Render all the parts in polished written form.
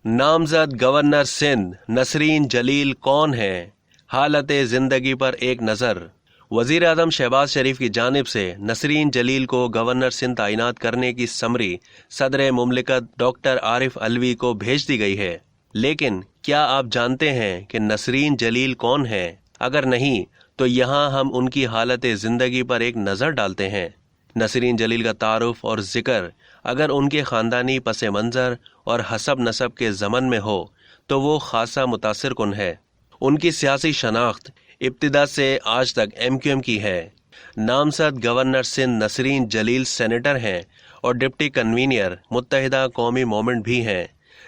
नामजद गवर्नर सिंध नसरीन जलील कौन हैं? हालत जिंदगी पर एक नज़र। वजीर आजम शहबाज शरीफ की जानिब से नसरीन जलील को गवर्नर सिंध तैनात करने की समरी सदर मुमलिकत डॉक्टर आरिफ अलवी को भेज दी गई है। लेकिन क्या आप जानते हैं कि नसरीन जलील कौन है? अगर नहीं तो यहाँ हम उनकी हालत जिंदगी पर एक नज़र डालते हैं। नसरीन जलील का तारुफ और जिक्र अगर उनके ख़ानदानी पस मंज़र और हसब नसब के ज़मन में हो तो वो खासा मुतासिर कुन है। उनकी सियासी शनाख्त इब्तिदा से आज तक MQM की है। नामजद गवर्नर सिंध नसरीन जलील सेनेटर हैं और डिप्टी कन्वीनियर मुत्तहिदा कौमी मूवमेंट भी हैं।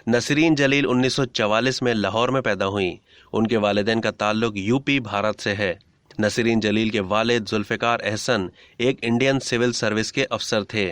नसरीन जलील 1944 में लाहौर में पैदा हुई। उनके वालिदैन का ताल्लुक यूपी भारत से है। नसरीन जलील के वालिद जुल्फ़िकार अहसन एक इंडियन सिविल सर्विस के अफसर थे,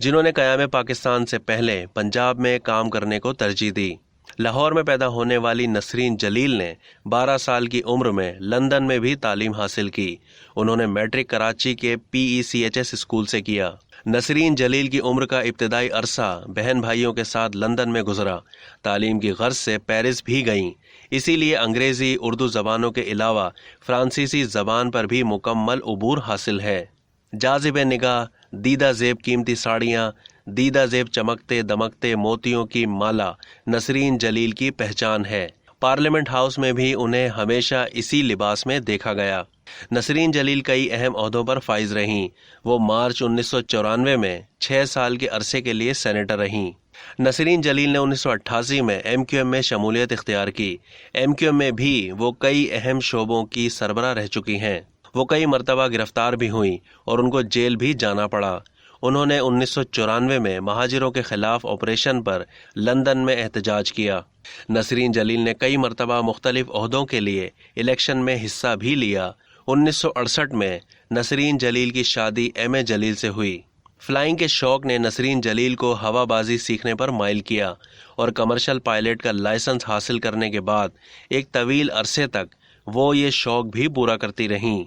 जिन्होंने क़याम पाकिस्तान से पहले पंजाब में काम करने को तरजीह दी। लाहौर में पैदा होने वाली नसरीन जलील ने 12 साल की उम्र में लंदन में भी तालीम हासिल की। उन्होंने मैट्रिक कराची के PECHS स्कूल से किया। नसरीन जलील की उम्र का इब्तदाई अरसा बहन भाइयों के साथ लंदन में गुजरा। तालीम की गर्ज से पेरिस भी गईं, इसीलिए अंग्रेज़ी उर्दू ज़बानों के अलावा फ्रांसीसी ज़बान पर भी मुकम्मल उबूर हासिल है। जाज़िब निगाह, दीदा ज़ेब कीमती साड़ियाँ, दीदा ज़ेब चमकते दमकते मोतियों की माला नसरीन जलील की पहचान है। पार्लियामेंट हाउस में भी उन्हें हमेशा इसी लिबास में देखा गया। नसरीन जलील कई अहम ओहदों पर फाइज रहीं। वो मार्च 1994 में 6 साल के अरसे के लिए सेनेटर रहीं। नसरीन जलील ने 1988 में MQM में शमूलियत इख्तियार की। MQM में भी वो कई अहम शोबों की सरबराह रह चुकी हैं। वो कई मरतबा गिरफ्तार भी हुई और उनको जेल भी जाना पड़ा। उन्होंने 1994 में महाजिरों के खिलाफ ऑपरेशन पर लंदन में एहतजाज किया। नसरीन जलील ने कई मरतबा मुख्तलिफ ओहदों के लिए इलेक्शन में हिस्सा भी लिया। 1968 में नसरीन जलील की शादी MA जलील से हुई। फ्लाइंग के शौक ने नसरीन जलील को हवाबाजी सीखने पर माइल किया और कमर्शियल पायलट का लाइसेंस हासिल करने के बाद एक तवील अरसे तक वो ये शौक भी पूरा करती रहीं।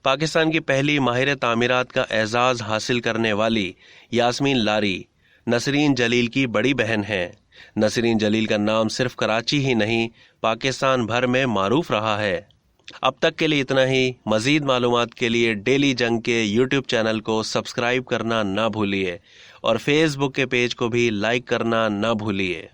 पाकिस्तान की पहली माहिर तामीरात का एजाज़ हासिल करने वाली यास्मीन लारी नसरीन जलील की बड़ी बहन हैं। नसरीन जलील का नाम सिर्फ कराची ही नहीं पाकिस्तान भर में मारूफ रहा है। अब तक के लिए इतना ही। मज़ीद मालूमात के लिए डेली जंग के YouTube चैनल को सब्सक्राइब करना ना भूलिए और फेसबुक के पेज को भी लाइक करना ना भूलिए।